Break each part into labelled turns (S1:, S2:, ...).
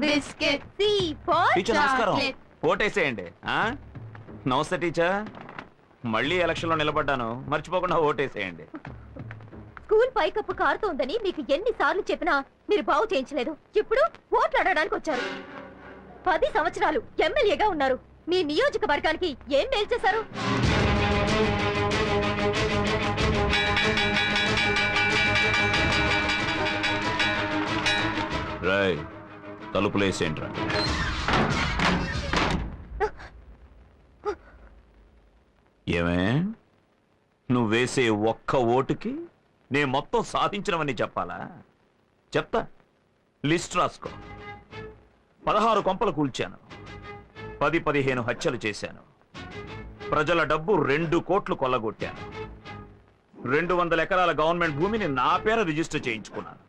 S1: Biscuit C for
S2: teacher నమస్కారం.
S1: Chocolate.
S2: ఓటేసేయండి. నమస్తే teacher. మళ్ళీ ఎలక్షన్ లో నిలబడ్డాను, మర్చిపోకుండా ఓటేసేయండి.
S1: స్కూల్ పైకప్పు కారుతోందని మీకు ఎన్నిసార్లు చెప్పినా మీరు బాగు చేయించలేదు. ఇప్పుడు ఓట్లు అడగడానికి వచ్చారు. 10 సంవత్సరాలు ఎమ్మెల్యేగా ఉన్నారు. మీ నియోజకవర్గానికి ఏం మేలు చేశారు?
S2: రాయ్, తలుపులేసేంట్రా. ఏమే, నువ్వు వేసే ఒక్క ఓటుకి నేను మొత్తం సాధించినవని చెప్పాలా? చెప్తా, లిస్ట్ రాసుకో. 16 కొంపలు కూల్చాను, 10-15 హత్యలు చేశాను, ప్రజల డబ్బు 2 కోట్లు కొల్లగొట్టాను, 200 ఎకరాల గవర్నమెంట్ భూమిని నా పేర రిజిస్టర్ చేయించుకున్నాను.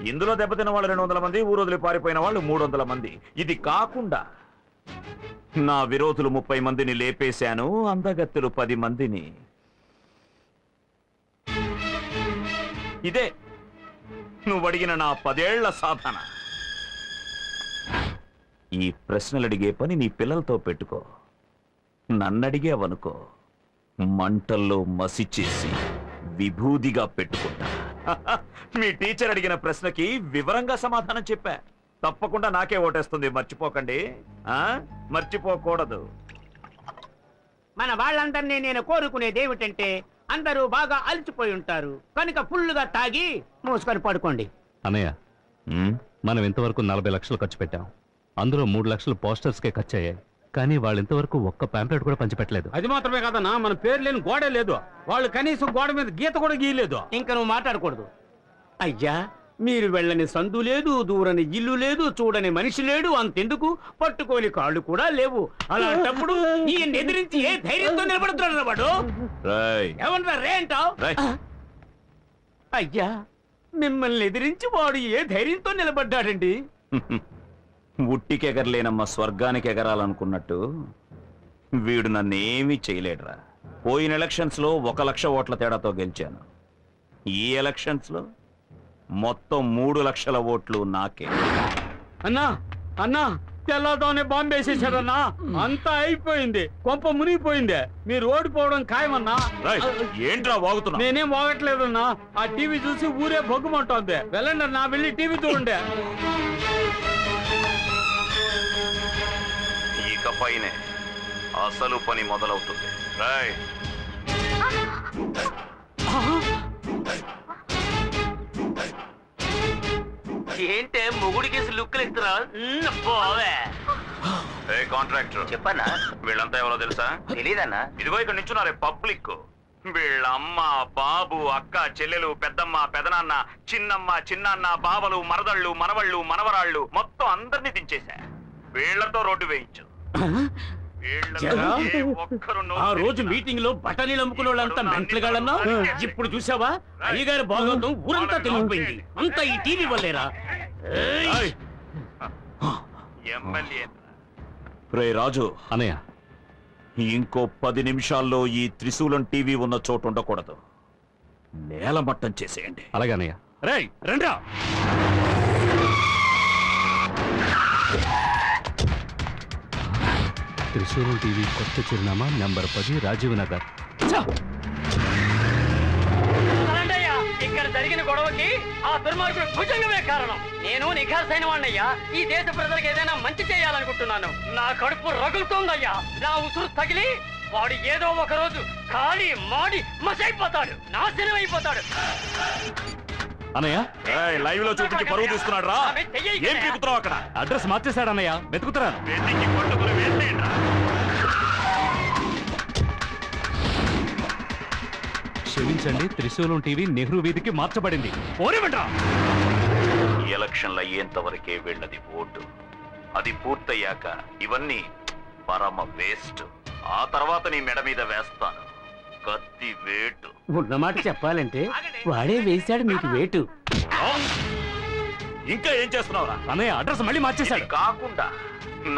S2: ఇందులో దెబ్బతిన్న వాళ్ళు 200 మంది, ఊరోదులు పారిపోయిన వాళ్ళు 300 మంది. ఇది కాకుండా నా విరోధులు 30 మందిని లేపేశాను, అందగత్తెలు 10 మందిని. ఇదే నువ్వు అడిగిన నా 10 ఏళ్ల సాధన. ఈ ప్రశ్నలు అడిగే పని నీ పిల్లలతో పెట్టుకో. నన్నడిగేవనుకో, మంటల్లో మసి చేసి విభూదిగా పెట్టుకుంటా. మీ టీచర్ అడిగిన ప్రశ్నకి వివరంగా సమాధానం చెప్పా. తప్పకుండా నాకే ఓటేస్తుంది, మర్చిపోకండి. మర్చిపోకూడదు.
S3: మన వాళ్ళందరినీ నేను కోరుకునేది ఏమిటంటే, అందరూ బాగా అలసిపోయి ఉంటారు కనుక ఫుల్లుగా తాగి మూసుకొని పడుకోండి.
S4: అన్నయ్య, మనం ఇంతవరకు 40 లక్షలు ఖర్చు పెట్టాం. అందులో 3 లక్షలు పోస్టర్స్కే ఖర్చు అయ్యాయి. కానీ వాళ్ళు ఇంతవరకు ఒక్క పాంప్లెట్ కూడా పంచిపెట్టలేదు.
S5: అది మాత్రమే కాదన్నా, మన పేరు లేని గోడే లేదు. వాళ్ళు కనీసం గోడ మీద గీత కూడా గీయలేదు.
S3: ఇంకా నువ్వు మాట్లాడకూడదు. అయ్యా, మీరు వెళ్ళని సందు లేదు, దూరని ఇల్లు లేదు, చూడని మనిషి లేడు, అంతెందుకు పట్టుకోని కాళ్ళు కూడా లేవు. అలాంటప్పుడు ఈయన ఎదిరించి ఏ ధైర్యంతో నిలబడుతున్నాడు వాడు? ఏమన్నా రే అంటావు? అయ్యా, మిమ్మల్ని ఎదిరించి వాడు ఏ ధైర్యంతో నిలబడ్డాడండి?
S2: ఉట్టికెగరలేనమ్మ స్వర్గానికి ఎగరాలనుకున్నట్టు వీడు నన్నేమీ చేయలేడురా. పోయిన ఎలక్షన్స్ లో 1 లక్ష ఓట్ల తేడాతో గెలిచాను. ఈ ఎలక్షన్స్ లో మొత్తం 3 లక్షల ఓట్లు నాకే.
S5: అన్నా అన్నా, తెల్లదోనే బాంబు వేసేసాడన్నా. అంతా అయిపోయింది, కొంప మునిగిపోయిందే. మీరు ఓడిపోవడం ఖాయమన్నా.
S2: ఏంట్రా వాగుతున్నా?
S5: నేనేం వాగట్లేదన్నా. ఆ టీవీ చూసి ఊరే బొగ్గుమంటోంది. వెళ్ళండి అన్నా, వెళ్ళి టీవీ చూడండి.
S2: ఇకపైనే అసలు పని మొదలవుతుంది.
S3: ఏంటే మొగుడికేసి లుక్కులు ఇస్తున్నా?
S2: కాంట్రాక్టర్
S3: చెప్పన్నా.
S2: వీళ్ళంతా ఎవరో తెలుసా?
S3: తెలీదన్నా.
S2: ఇదిగో ఇక్కడ నించున్నారే పబ్లిక్. వీళ్ళ అమ్మ, బాబు, అక్క, చెల్లెలు, పెద్దమ్మ, పెదనాన్న, చిన్నమ్మ, చిన్నాన్న, బావలు, మరదళ్ళు, మనవళ్ళు, మనవరాళ్ళు మొత్తం అందరినీ దించేశా. వీళ్లతో రోడ్డు వేయించు.
S3: ఆ రోజు మీటింగ్ లో బఠానీలు అమ్ముకునే వాళ్ళంతా మెంట్లుగాళ్ళన్నా. ఇప్పుడు చూసావా, అయ్యగారి భాగవతం ఊరంతా తెలిసిపోయింది. అంతా ఈ టీవీ వల్లేరా?
S2: రే రాజు
S4: అన్నయ్య,
S2: ఇంకో 10 నిమిషాల్లో ఈ త్రిశూలం టీవీ ఉన్న చోటు ఉండకూడదు. నేలమట్టం చేసేయండి.
S4: అలాగే అన్నయ్య.
S2: రేయ్ రండ్రా.
S4: త్రిశూలం టీవీ కొత్త చిరునామా నంబర్ 10 రాజీవ్ నగర్.
S3: ఇక్కడ జరిగిన గొడవకి ఆ దుర్మార్గుడు భుజంగమే కారణం. నేను నిఖార్సైన వాణ్ణయ్యా. ఈ దేశ ప్రజలకు ఏదైనా మంచి చేయాలనుకుంటున్నాను. నా కడుపు రగులుతోందయ్యా. నా ఉసురు తగిలి వాడు ఏదో ఒక రోజు ఖాళీ మాడి మసైపోతాడు, నాశనం అయిపోతాడు.
S4: అన్నయ్య,
S2: లైవ్ లో చూపించి పరువు తీసుకున్నాడు రా. ఏం పీకుతున్నావు అక్కడ?
S4: అడ్రస్ మార్చేశాడు అన్నయ్య, వెతుకుతున్నాను. క్షమించండి, త్రిశూలం టీవీ నెహ్రూ వీధికి మార్చబడింది.
S2: ఎలక్షన్లు అయ్యేంత వరకే వెళ్ళది ఓటు. అది పూర్తయ్యాక ఇవన్నీ పరమ వేస్ట్. ఆ తర్వాత నీ మెడ మీద వేస్తాను కత్తి వేటు.
S3: ఉన్నమాట చెప్పాలంటే వాడే వేశాడు మీకు వేటు.
S2: ఇంకా ఏం చేస్తున్నావురా?
S4: అన్నయ్య, అడ్రస్ మళ్ళీ మార్చేశాడు.
S2: కాకుండా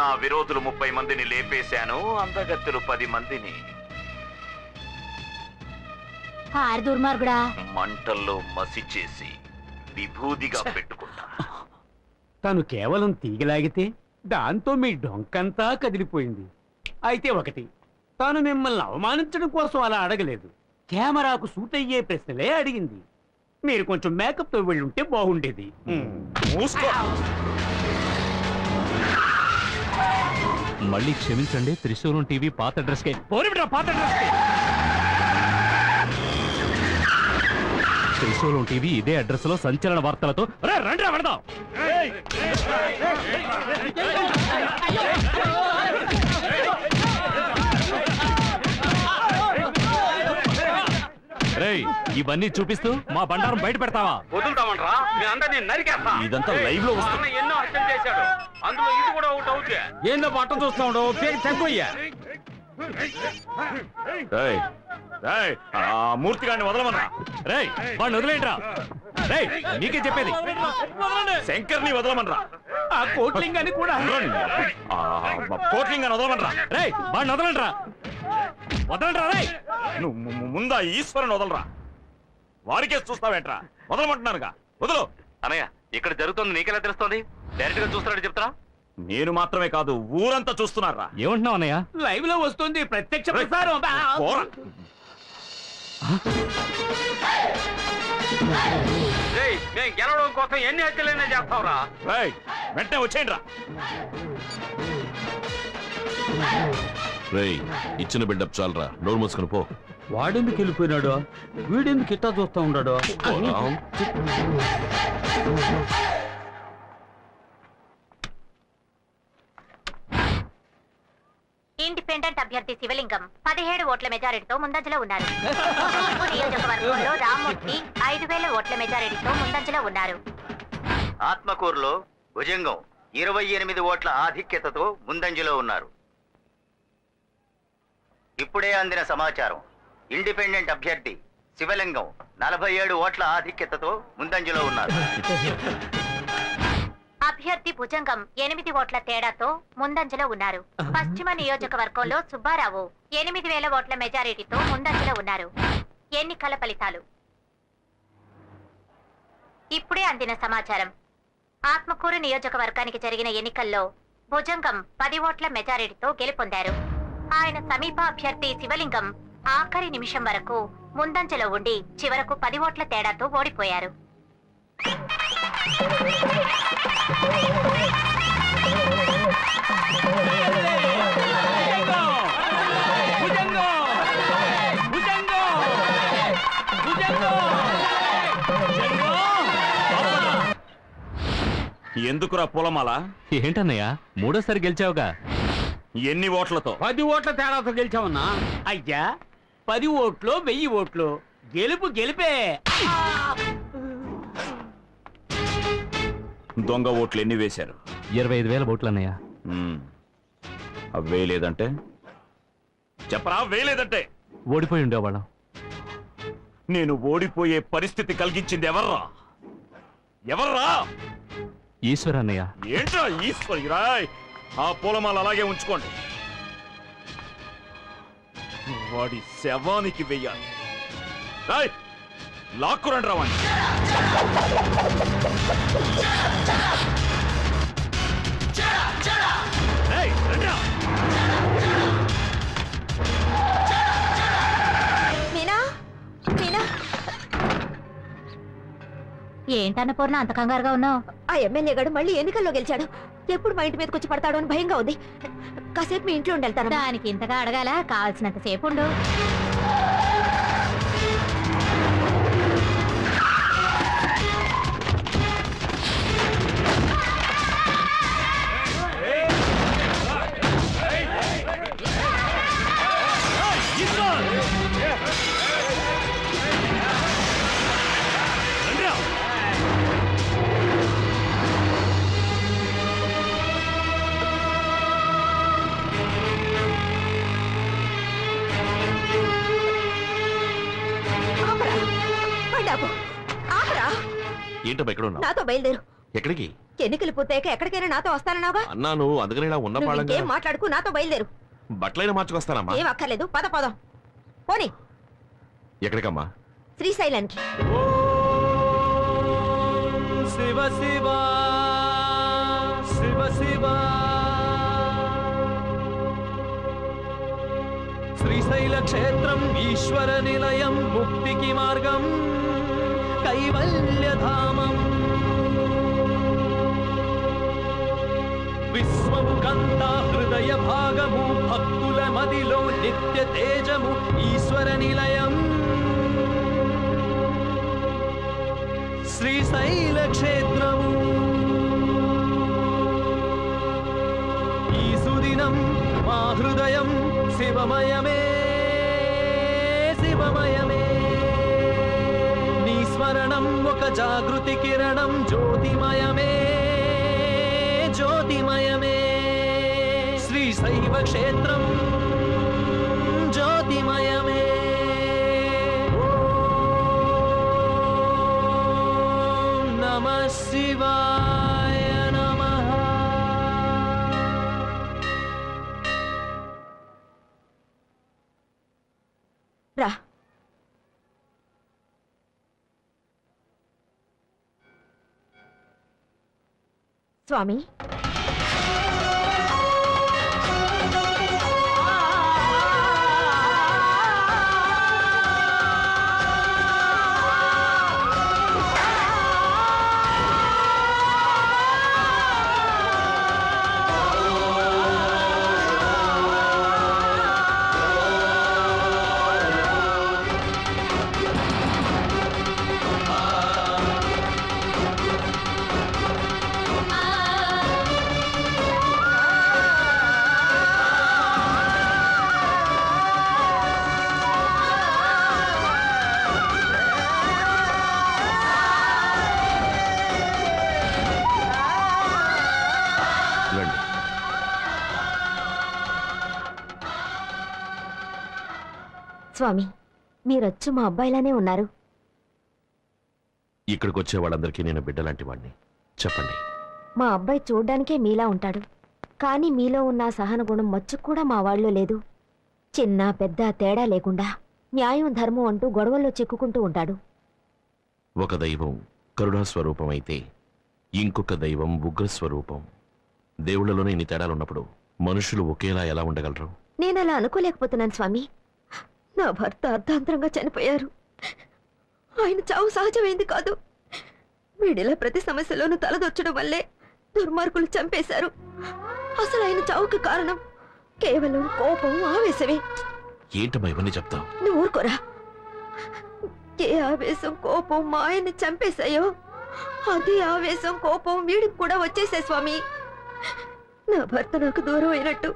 S2: నా విరోధులు 30 మందిని లేపేశాను, అందగత్తెలు 10 మందిని.
S1: దుర్మార్గుడా,
S2: మంటల్లో మసి చేసి విభూదిగా పెట్టుకుంటా.
S6: తను కేవలం తీగలాగితే దాంతో మీ డొంకంతా కదిలిపోయింది. అయితే ఒకటి, తాను మిమ్మల్ని అవమానించడం కోసం అలా అడగలేదు, కెమెరాకు సూట్ అయ్యే ప్రశ్నలే అడిగింది. మీరు కొంచెం మేకప్ తో వెళ్ళి ఉంటే బాగుండేది.
S2: మూసుకో.
S4: మళ్ళీ క్షమించండి, త్రిశూలం టీవీ పాత అడ్రస్కే.
S6: పాత అడ్రస్కి.
S4: త్రిశూలం టీవీ ఇదే అడ్రస్ లో సంచలన వార్తలతో రండి వెళదాం. రేయ్, ఇవన్నీ చూపిస్తూ మా బండారం బయట పెడతావా?
S3: వదులుతామంట్రా, మీ అందరినీ నరికేస్తా.
S2: ఇదంతా లైవ్ లో వస్తుంది.
S3: అన్న ఎన్నో హత్యలు చేశాడు, అందులో ఇది కూడా ఒకటి అవుతుంది.
S5: ఏందో పట్ట చూస్తాడు చెంకొయ్యా.
S2: మూర్తి గారిని వదలమన్నా.
S4: రేయ్, వాడిని వదిలేంట్రా. రేయ్, నీకే చెప్పేది.
S2: శంకర్ని వదలమనరా.
S6: ఆ కోట్లింగాన్ని కూడా.
S2: కోట్లింగాన్ని వదలమనరా.
S4: రేయ్, వాడిని వదలంట్రా. వదలంట్రా. రేయ్,
S2: నువ్వు ముందా ఈశ్వరుని వదలరా. వారికే చూస్తావేంట్రా? వదలమంటున్నానుగా, వదలు.
S7: అన్నయ్య, ఇక్కడ జరుగుతుంది నీకెలా తెలుస్తోంది? డైరెక్ట్ గా చూస్తున్నాడు చెప్తారా?
S2: నేను మాత్రమే కాదు, ఊరంతా చూస్తున్నారా.
S4: ఏమంటున్నావు అన్నయ్య?
S6: లైవ్ లో వస్తుంది ప్రత్యక్ష ప్రసారం.
S2: పోరా.
S3: మేము గెలవడం కోసం ఎన్ని హత్యలైనా చేస్తావురా.
S2: వెంటనే వచ్చేయండి రా.
S8: రేయ్, ఇచ్చిన బిల్డప్ చాలరా, నోరు మూసుకొని పో.
S5: వాడెందుకు వెళ్ళిపోయినాడు? వీడెందుకు ఇట్టా చూస్తా ఉన్నాడు?
S9: ఇండిపెండెంట్ అభ్యర్థి శివలింగం 17 ఓట్ల మెజారిటీతో ముందంజలో ఉన్నారు. నియోజకవర్గంలో రామ్మూర్తి 5,000 ఓట్ల మెజారిటీతో ముందంజలో ఉన్నారు.
S7: ఆత్మకూరులో భుజంగం 28 ఓట్ల ఆధిక్యతతో ముందంజలో ఉన్నారు. ఇప్పుడే అందిన సమాచారం, ఇండిపెండెంట్ అభ్యర్థి శివలింగం 47 ఓట్ల ఆధిక్యతతో ముందంజలో ఉన్నారు.
S9: అభ్యర్థి భుజంగం 8 ఓట్ల తేడాతో ముందంజలో ఉన్నారు. పశ్చిమ నియోజకవర్గంలో సుబ్బారావు 8,000 ఓట్ల మెజారిటీతో ముందంజలో ఉన్నారు. ఎన్నికల ఫలితాలు ఇప్పుడే అందిన సమాచారం. ఆత్మకూరు నియోజకవర్గానికి జరిగిన ఎన్నికల్లో భుజంగం 10 ఓట్ల మెజారిటీతో గెలుపొందారు. ఆయన సమీప అభ్యర్థి శివలింగం ఆఖరి నిమిషం వరకు ముందంజలో ఉండి చివరకు 10 ఓట్ల తేడాతో ఓడిపోయారు.
S2: ఎందుకురా పూలమాల?
S4: ఏంటన్నయ్య, మూడోసారి గెలిచావుగా.
S2: ఎన్ని ఓట్లతో?
S5: 10 ఓట్ల తేడాతో గెలిచామన్నా.
S6: అయ్యా, 10 ఓట్లు 1000 ఓట్లు, గెలుపు గెలిపే.
S2: దొంగ ఓట్లు ఎన్ని వేశారు?
S4: 25,000 ఓట్లు అన్నయ్య.
S2: అవి వేయలేదంటే చెప్పరా. వేయలేదంటే
S4: ఓడిపోయి ఉండేవాళ్ళం.
S2: నేను ఓడిపోయే పరిస్థితి కలిగించింది ఎవర్రా? ఎవర్రా?
S4: ఈశ్వర్ అన్నయ్య.
S2: ఏంట్రా ఈశ్వరి? రాయ్, ఆ పూలమాల అలాగే ఉంచుకోండి. వాడి శవానికి వెయ్యాలి. రాయ్, లాక్కురండి రావండి.
S9: ఏంటన్నపూర్ణ అంత కంగారుగా ఉన్నావు?
S1: ఆ ఎమ్మెల్యే గడు మళ్ళీ ఎన్నికల్లో గెలిచాడు. ఎప్పుడు మా ఇంటి మీదకి వచ్చి పడతాడో అని భయంగా ఉంది. కాసేపు మీ ఇంట్లో ఉండెళ్తాను.
S9: దానికి ఇంతగా అడగాల? కావాల్సినంత సేపు ఉండు.
S8: ఏంటమ్మా ఎక్కడ ఉన్నావు?
S1: నాతో బయలుదేరు.
S8: ఎక్కడికి?
S1: ఎన్నికలు పూర్తయ్యాక ఎక్కడికైనా నాతో వస్తానన్నావుగా.
S8: అన్నాను, అందుకని ఇలా ఉన్న
S1: నువ్వు
S8: పాడంగా
S1: ఇంకేం మాట్లాడుకు, నాతో బయలుదేరు.
S8: బట్టలైనా మార్చుకొస్తానమ్మా.
S1: ఏం అక్కర్లేదు, పద పదం. పోనీ.
S8: ఎక్కడికమ్మా?
S1: శ్రీశైలానికి.
S6: శివ శివ
S10: శివ శివ శ్రీశైల క్షేత్రం ఈశ్వర నిలయం ముక్తికి మార్గం కైవల్యధామం విశ్వము కంత హృదయ భాగము భక్తుల మదిలో నిత్య తేజము ఈశ్వర నిలయం శ్రీశైల క్షేత్రము ఈ సుదినం మా హృదయం శివమయమే శివమయమే నీ స్మరణం ఒక జాగృతి కిరణం జ్యోతిమయమే జ్యోతిమయమే శ్రీశైవ క్షేత్రం జ్యోతిమయమే ఓం నమః శివాయ నమః.
S1: రా స్వామి, స్వామి, మీరొచ్చు మా అబ్బాయిలానే ఉన్నారు.
S8: ఇక్కడికి వచ్చే వాళ్ళందరికీ నేను బిడ్డలాంటి వాడిని. చెప్పండి.
S1: మా అబ్బాయి చూడ్డానికే మీలా ఉంటాడు, కానీ మీలో ఉన్న సహన గుణం మచ్చుకు కూడా మా వాళ్ళలో లేదు. చిన్న పెద్ద తేడా లేకుండా న్యాయం ధర్మం అంటూ గొడవల్లో చిక్కుకుంటూ ఉంటాడు.
S8: ఒక దైవం కరుణాస్వరూపం అయితే ఇంకొక దైవం ఉగ్రస్వరూపం. దేవుళ్లలోనే ఇన్ని తేడాలున్నప్పుడు మనుషులు ఒకేలా ఎలా ఉండగలరు?
S1: నేనలా అనుకోలేకపోతున్నాను స్వామి. నా భర్త అర్ధాంతరంగా చనిపోయారు. ఆయన చావు సహజమైంది కాదు. వీడిలా ప్రతి సమస్యలోనూ తలదొచ్చడం వల్లే దుర్మార్గులు చంపేశారు. అసలు ఆయన చావుకి కారణం కేవలం కోపం, ఆవేశమే.
S8: ఏంటమ్మా ఇవన్నీ చెప్తావు?
S1: నువ్వు ఊరుకోరా. ఏ ఆవేశం కోపం మా ఆయన్ని చంపేశాయో అదే ఆవేశం కోపం వీడికి కూడా వచ్చేసాయి స్వామి. నా భర్త నాకు దూరం అయినట్టు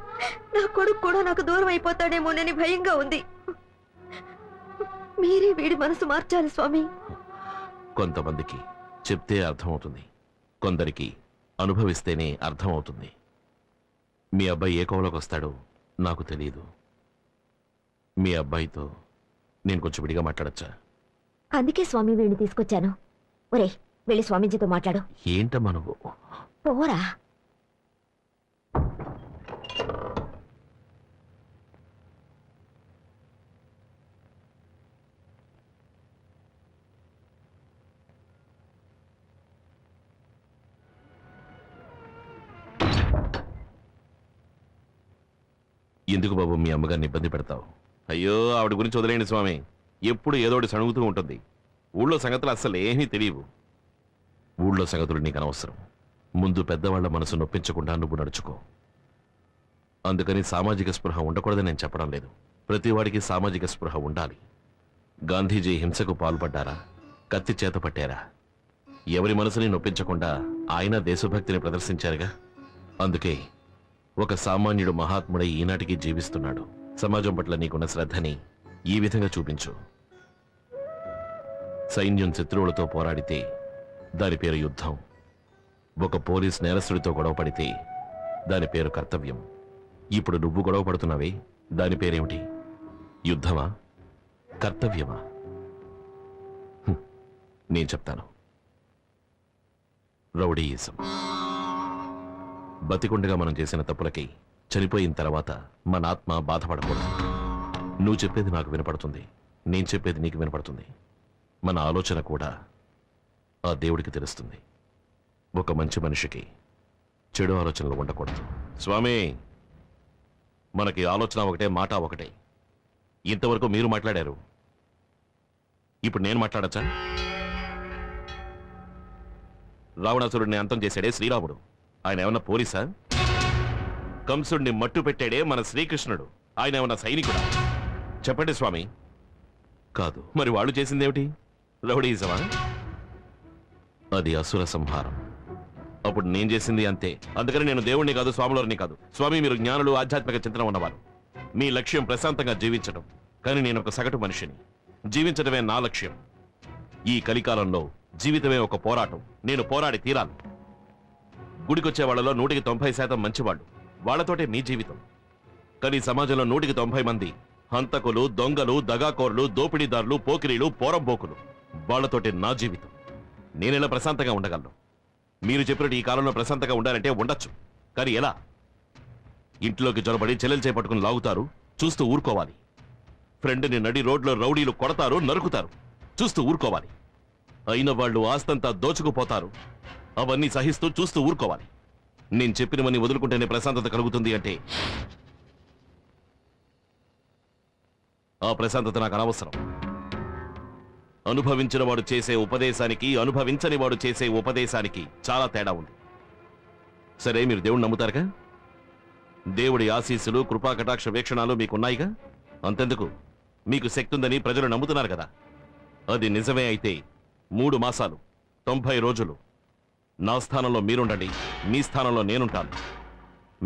S1: నా కొడుకు కూడా నాకు దూరం అయిపోతాడేమోనని భయంగా ఉంది. మీరే వీడి మనసు మార్చాలి స్వామి.
S8: కొంతమందికి చెప్తే అర్థమవుతుంది, కొందరికి అనుభవిస్తేనే అర్థమవుతుంది. మీ అబ్బాయి ఏ కోవలోకి వస్తాడో నాకు తెలియదు. మీ అబ్బాయితో నేను కొంచెం విడిగా మాట్లాడచ్చా?
S1: అందుకే స్వామి వీడిని తీసుకొచ్చాను. ఒరే, వెళ్ళి స్వామీజీతో మాట్లాడు.
S8: ఏంటమ్మా నువ్వు?
S1: పోరా.
S8: ఎందుకు బాబు మీ అమ్మగారిని ఇబ్బంది పెడతావు? అయ్యో, ఆవిడ గురించి వదిలేండి స్వామి. ఎప్పుడు ఏదోటి సణుగుతూ ఉంటుంది. ఊళ్ళో సంగతులు అస్సలు ఏమీ తెలియవు. ఊళ్ళో సంగతులు నీకు అనవసరం. ముందు పెద్దవాళ్ల మనసు నొప్పించకుండా నువ్వు నడుచుకో. అందుకని సామాజిక స్పృహ ఉండకూడదని నేను చెప్పడం లేదు. ప్రతివాడికి సామాజిక స్పృహ ఉండాలి. గాంధీజీ హింసకు పాల్పడ్డారా? కత్తి చేత పట్టారా? ఎవరి మనసుని నొప్పించకుండా ఆయన దేశభక్తిని ప్రదర్శించారుగా. అందుకే ఒక సామాన్యుడు మహాత్ముడై ఈనాటికి జీవిస్తున్నాడు. సమాజం పట్ల నీకున్న శ్రద్ధని ఈ విధంగా చూపించు. సైన్యం శత్రువులతో పోరాడితే దాని పేరు యుద్ధం. ఒక పోలీస్ నేరస్తుడితో గొడవ పడితే దాని పేరు కర్తవ్యం. ఇప్పుడు నువ్వు గొడవ పడుతున్నావే, దాని పేరేమిటి? యుద్ధమా? కర్తవ్యమా? నేను చెప్తాను. రౌడీయిజం. బతికుండగా మనం చేసిన తప్పులకి చనిపోయిన తర్వాత మన ఆత్మ బాధపడకూడదు. నువ్వు చెప్పేది నాకు వినపడుతుంది, నేను చెప్పేది నీకు వినపడుతుంది. మన ఆలోచన కూడా ఆ దేవుడికి తెలుస్తుంది. ఒక మంచి మనిషికి చెడు ఆలోచనలు ఉండకూడదు. స్వామి, మనకి ఆలోచన ఒకటే, మాట ఒకటే. ఇంతవరకు మీరు మాట్లాడారు, ఇప్పుడు నేను మాట్లాడచ్చా? రావణాసురుడిని అంతం చేశాడే శ్రీరాముడు, ఆయన ఏమన్నా పోలీసా? కంసుడిని మట్టు పెట్టాడే మన శ్రీకృష్ణుడు, ఆయన ఏమన్నా సైనికుడా? చెప్పండి స్వామి. కాదు, మరి వాళ్ళు చేసిందేమిటి? రౌడీజమా? అది అసుర సంహారం. అప్పుడు నేను చేసింది అంతే. అందుకని నేను దేవుణ్ణి కాదు, స్వాములని కాదు. స్వామి, మీరు జ్ఞానులు, ఆధ్యాత్మిక చింతన ఉన్నవారు. మీ లక్ష్యం ప్రశాంతంగా జీవించడం. కానీ నేను ఒక సగటు మనిషిని, జీవించడమే నా లక్ష్యం. ఈ కలికాలంలో జీవితమే ఒక పోరాటం. నేను పోరాడి తీరాలి. గుడికొచ్చే వాళ్ళలో 190% మంచివాళ్ళు, వాళ్లతోటే మీ జీవితం. కానీ సమాజంలో 190 మంది హంతకులు, దొంగలు, దగాకోరులు, దోపిడీదారులు, పోకిరీలు, పోరంబోకులు. వాళ్లతోటే నా జీవితం. నేనెలా ప్రశాంతంగా ఉండగలను? మీరు చెప్పినట్టు ఈ కాలంలో ప్రశాంతంగా ఉండాలంటే ఉండొచ్చు, కానీ ఎలా? ఇంట్లోకి జొరబడి చెల్లెలు చేపట్టుకుని లాగుతారు, చూస్తూ ఊరుకోవాలి. ఫ్రెండ్ని నడి రోడ్లో రౌడీలు కొడతారు, నరుకుతారు, చూస్తూ ఊరుకోవాలి. అయిన వాళ్ళు ఆస్తంతా దోచుకుపోతారు, అవన్నీ సహిస్తూ చూస్తూ ఊరుకోవాలి. నేను చెప్పినవన్నీ వదులుకుంటేనే ప్రశాంతత కలుగుతుంది అంటే ఆ ప్రశాంతత నాకు అనవసరం. అనుభవించిన వాడు చేసే ఉపదేశానికి, అనుభవించని వాడు చేసే ఉపదేశానికి చాలా తేడా ఉంది. సరే, మీరు దేవుణ్ణి నమ్ముతారుగా? దేవుడి ఆశీస్సులు, కృపా కటాక్ష వీక్షణాలు మీకున్నాయిగా? అంతెందుకు, మీకు శక్తి ఉందని ప్రజలు నమ్ముతున్నారు కదా. అది నిజమే అయితే 3 మాసాలు 90 రోజులు నా స్థానంలో మీరుండండి, మీ స్థానంలో నేనుంటాను.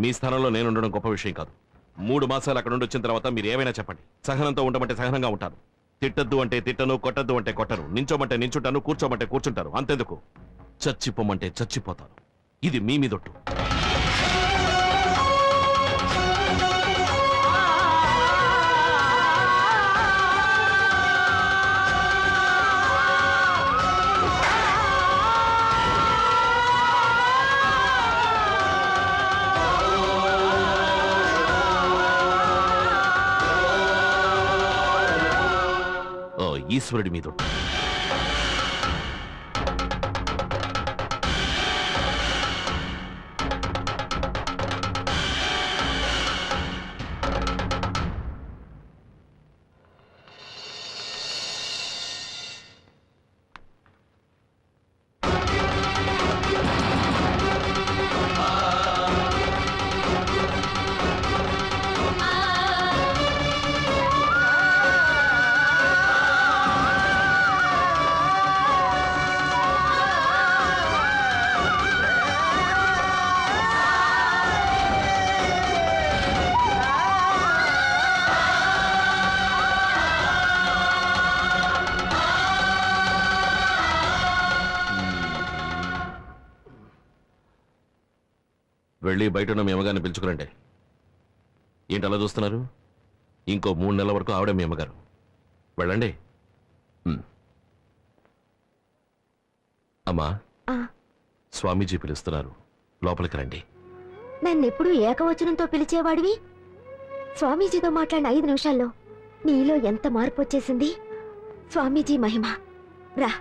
S8: మీ స్థానంలో నేనుండడం గొప్ప విషయం కాదు. 3 మాసాలు అక్కడ నుండి వచ్చిన తర్వాత మీరు ఏమైనా చెప్పండి. సహనంతో ఉండమంటే సహనంగా ఉంటాను, తిట్టద్దు అంటే తిట్టను, కొట్టద్దు అంటే కొట్టను, నించోమంటే నించుంటాను, కూర్చోమంటే కూర్చుంటారు. అంతెందుకు, చచ్చిపోమంటే చచ్చిపోతాను. ఇది మీ మీదొట్టు. ఈశ్వరుడి మీద. వెళ్ళి బయట ఉన్న మీ అమ్మగారిని పిలుచుకురండి. ఏంటి అలా చూస్తున్నారు? ఇంకో 3 నెలల వరకు ఆవిడ మీ అమ్మగారు. వెళ్ళండి. అమ్మా, స్వామీజీ పిలుస్తున్నారు, లోపలికి రండి.
S1: నన్నెప్పుడు ఏకవచనంతో పిలిచేవాడివి, స్వామీజీతో మాట్లాడిన 5 నిమిషాల్లో నీలో ఎంత మార్పు వచ్చేసింది. స్వామీజీ మహిమ. రా.